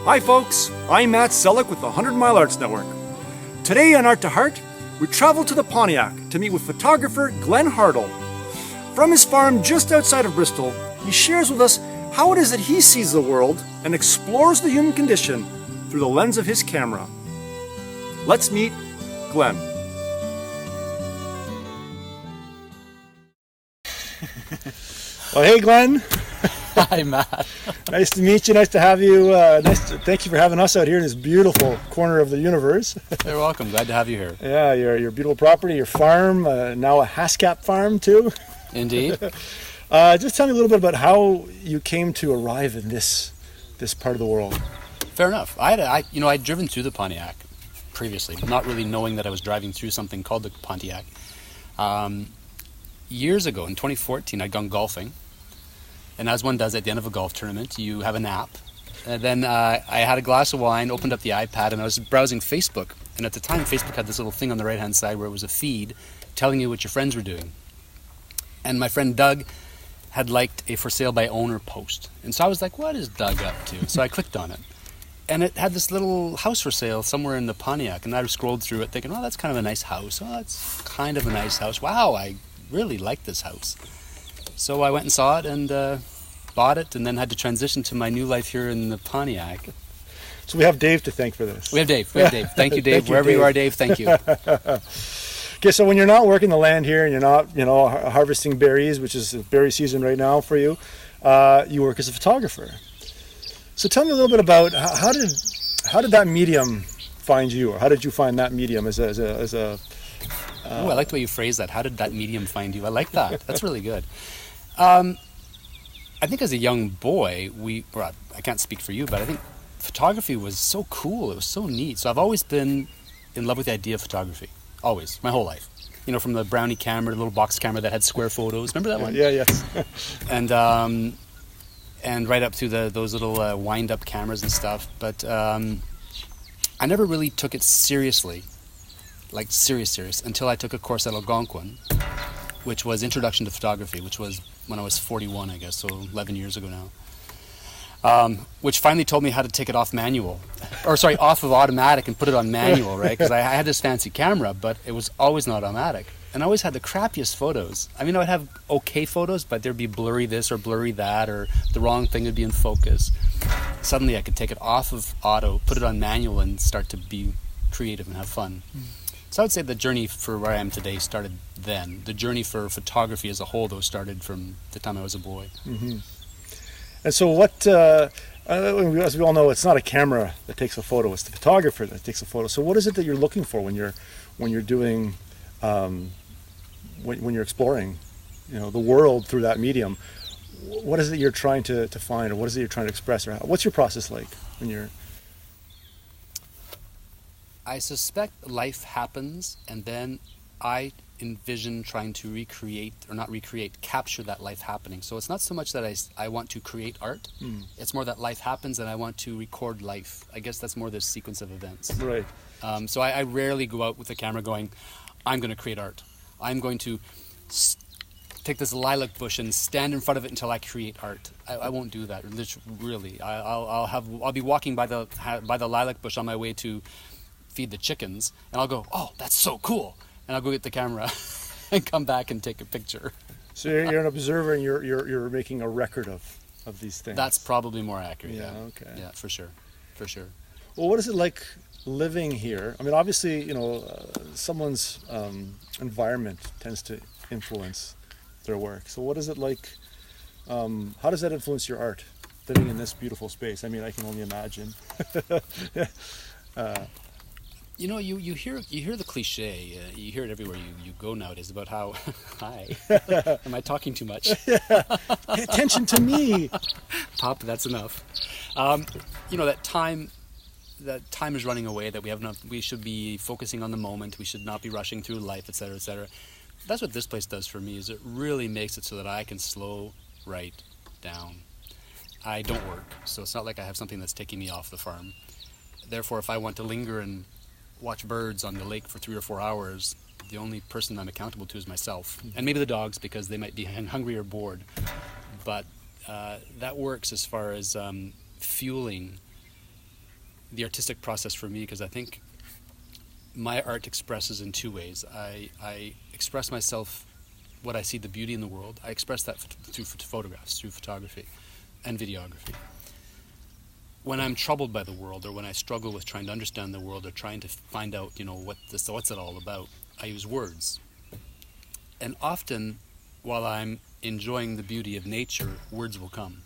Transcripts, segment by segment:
Hi folks, I'm Matt Selic with the 100 Mile Arts Network. Today on Art to Heart, we travel to the Pontiac to meet with photographer Glen Hartle. From his farm just outside of Bristol, he shares with us how it is that he sees the world and explores the human condition through the lens of his camera. Let's meet Glen. Well, hey Glen. Hi, Matt. Nice to meet you. Nice to have you. Thank you for having us out here in this beautiful corner of the universe. You're welcome. Glad to have you here. Yeah, your beautiful property, your farm, now a Hascap farm too. Indeed. Just tell me a little bit about how you came to arrive in this part of the world. Fair enough. I'd driven through the Pontiac previously, not really knowing that I was driving through something called the Pontiac. Years ago, in 2014, I'd gone golfing. And as one does at the end of a golf tournament, you have a nap. And then I had a glass of wine, opened up the iPad, and I was browsing Facebook. And at the time, Facebook had this little thing on the right-hand side where it was a feed telling you what your friends were doing. And my friend Doug had liked a for sale by owner post. And so I was like, what is Doug up to? So I clicked on it. And it had this little house for sale somewhere in the Pontiac. And I scrolled through it thinking, oh, that's kind of a nice house. Oh, that's kind of a nice house. Wow, I really like this house. So I went and saw it and bought it, and then had to transition to my new life here in the Pontiac. So we have Dave to thank for this. We have Dave. Thank you, Dave. Wherever you are, Dave, thank you. Okay, so when you're not working the land here and you're not, harvesting berries, which is berry season right now for you, you work as a photographer. So tell me a little bit about how did that medium find you, or how did you find that medium as a I like the way you phrase that. How did that medium find you? I like that. That's really good. I think as a young boy, I can't speak for you, but I think photography was so cool. It was so neat. So I've always been in love with the idea of photography. Always. My whole life. From the Brownie camera, the little box camera that had square photos. Remember that one? Yeah, yes. And right up to those little wind-up cameras and stuff. But I never really took it seriously. Like serious, until I took a course at Algonquin, which was Introduction to Photography, which was when I was 41, I guess, so 11 years ago now, which finally told me how to take it off off of automatic and put it on manual, right? Because I had this fancy camera, but it was always not automatic. And I always had the crappiest photos. I mean, I would have okay photos, but there'd be blurry this or blurry that, or the wrong thing would be in focus. Suddenly I could take it off of auto, put it on manual, and start to be creative and have fun. So I would say the journey for where I am today started then. The journey for photography as a whole, though, started from the time I was a boy. Mm-hmm. And so what, as we all know, it's not a camera that takes a photo, it's the photographer that takes a photo. So what is it that you're looking for when you're doing, when you're exploring, the world through that medium? What is it you're trying to find, or what is it you're trying to express, or what's your process like when you're... I suspect life happens, and then I envision trying to capture that life happening. So it's not so much that I want to create art. It's more that life happens and I want to record life. I guess that's more the sequence of events. Right. So I rarely go out with the camera going, I'm going to create art. I'm going to take this lilac bush and stand in front of it until I create art. I won't do that. Really. I'll be walking by the lilac bush on my way to feed the chickens, and I'll go, oh, that's so cool, and I'll go get the camera and come back and take a picture. So you're an observer, and you're making a record of these things. That's probably more accurate. Yeah. Okay. Yeah, for sure. Well, what is it like living here? I mean, obviously, someone's environment tends to influence their work. So what is it like? How does that influence your art? Living in this beautiful space. I mean, I can only imagine. You hear the cliche. You hear it everywhere you go nowadays about how. Hi, am I talking too much? Pay attention to me, Pop. That's enough. That time is running away. That we should be focusing on the moment. We should not be rushing through life, etc., etc. That's what this place does for me. Is it really makes it so that I can slow right down. I don't work, so it's not like I have something that's taking me off the farm. Therefore, if I want to linger and watch birds on the lake for 3 or 4 hours, the only person I'm accountable to is myself. And maybe the dogs, because they might be hungry or bored. But that works as far as fueling the artistic process for me, because I think my art expresses in two ways. I express myself, what I see, the beauty in the world. I express that through photographs, through photography and videography. When I'm troubled by the world, or when I struggle with trying to understand the world, or trying to find out, what's it all about, I use words. And often, while I'm enjoying the beauty of nature, words will come.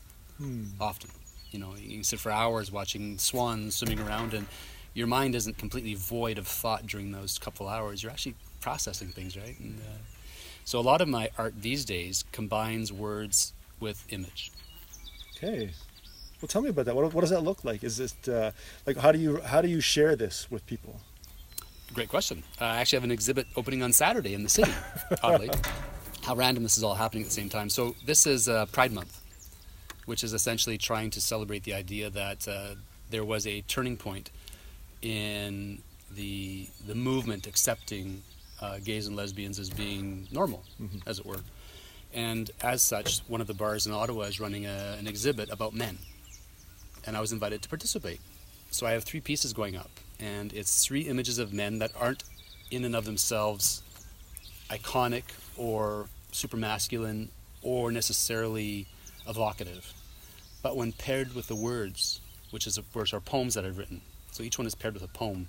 Often. You can sit for hours watching swans swimming around, and your mind isn't completely void of thought during those couple hours. You're actually processing things, right? And so a lot of my art these days combines words with image. Okay. Well, tell me about that. What does that look like? Is it like how do you share this with people? Great question. I actually have an exhibit opening on Saturday in the city, oddly. How random this is all happening at the same time. So this is Pride Month, which is essentially trying to celebrate the idea that there was a turning point in the movement accepting gays and lesbians as being normal, as it were. And as such, one of the bars in Ottawa is running an exhibit about men. And I was invited to participate. So I have 3 pieces going up, and it's 3 images of men that aren't in and of themselves iconic or super masculine or necessarily evocative. But when paired with the words, which are poems that I've written, so each one is paired with a poem,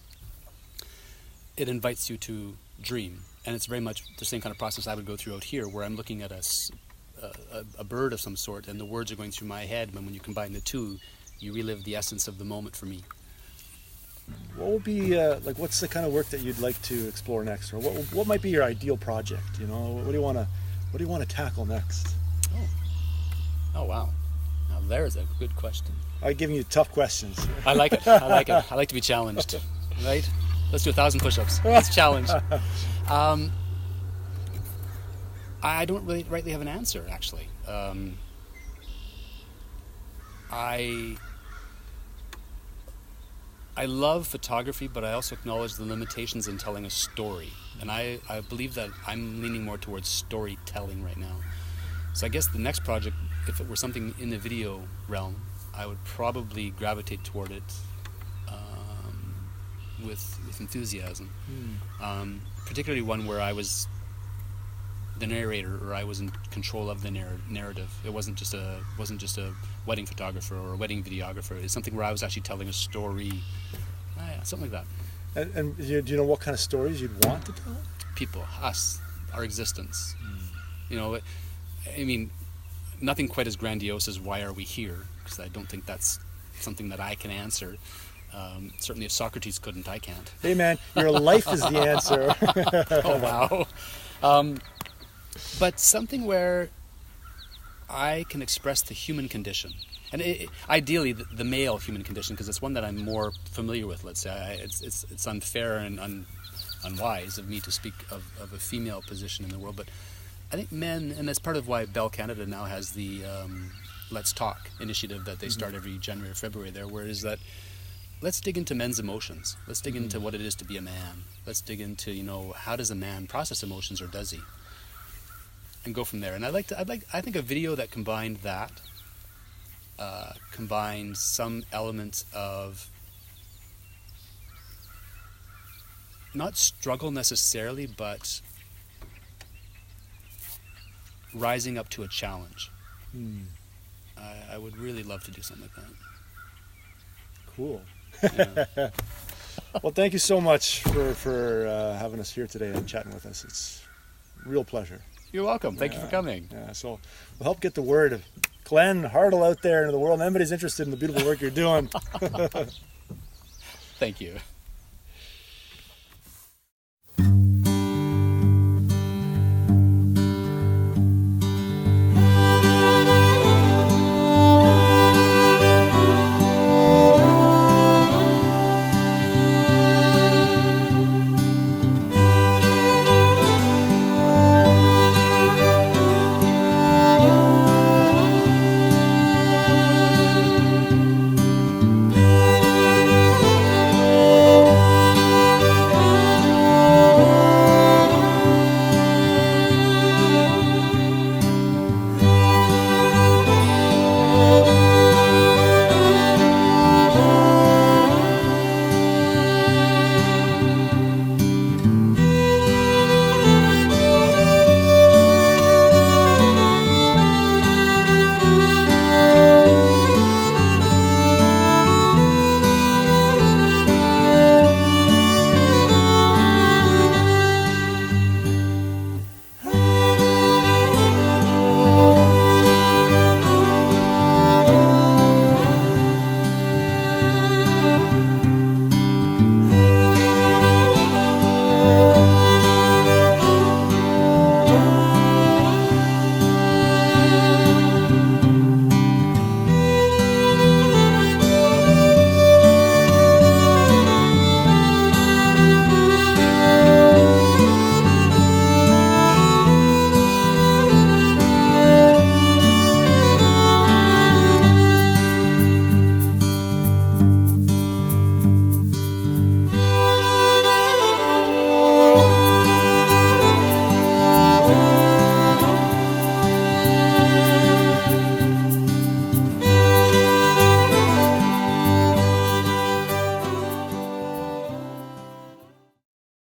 it invites you to dream. And it's very much the same kind of process I would go through out here, where I'm looking at a bird of some sort, and the words are going through my head, and when you combine the two, you relive the essence of the moment for me. What would be what's the kind of work that you'd like to explore next, or what might be your ideal project? What do you want to tackle next? Oh wow! Now there's a good question. I'm giving you tough questions. I like it. I like to be challenged. Right? Let's do 1,000 push-ups. Let's challenge. I don't really rightly have an answer, actually. I love photography, but I also acknowledge the limitations in telling a story. And I believe that I'm leaning more towards storytelling right now. So I guess the next project, if it were something in the video realm, I would probably gravitate toward it with enthusiasm. Particularly one where I was the narrator, or I was in control of the narrative. It wasn't just a wedding photographer or a wedding videographer. It's something where I was actually telling a story, something like that. And do you know what kind of stories you'd want to tell? People, us, our existence. I mean, nothing quite as grandiose as why are we here? Because I don't think that's something that I can answer. Certainly, if Socrates couldn't, I can't. Hey, man, your life is the answer. Oh wow. But something where I can express the human condition, and ideally the male human condition, because it's one that I'm more familiar with. Let's say it's unfair and unwise of me to speak of a female position in the world, but I think men, and that's part of why Bell Canada now has the Let's Talk initiative that they start every January or February there, where it is that let's dig into men's emotions. Let's dig into what it is to be a man. Let's dig into how does a man process emotions, or does he? And go from there. And I think a video that combined that, combined some element of not struggle necessarily, but rising up to a challenge. I would really love to do something like that. Cool. Yeah. Well, thank you so much for having us here today and chatting with us. It's a real pleasure. You're welcome. Thank you for coming. Yeah, so we'll help get the word of Glen Hartle out there into the world. And anybody's interested in the beautiful work you're doing. Thank you.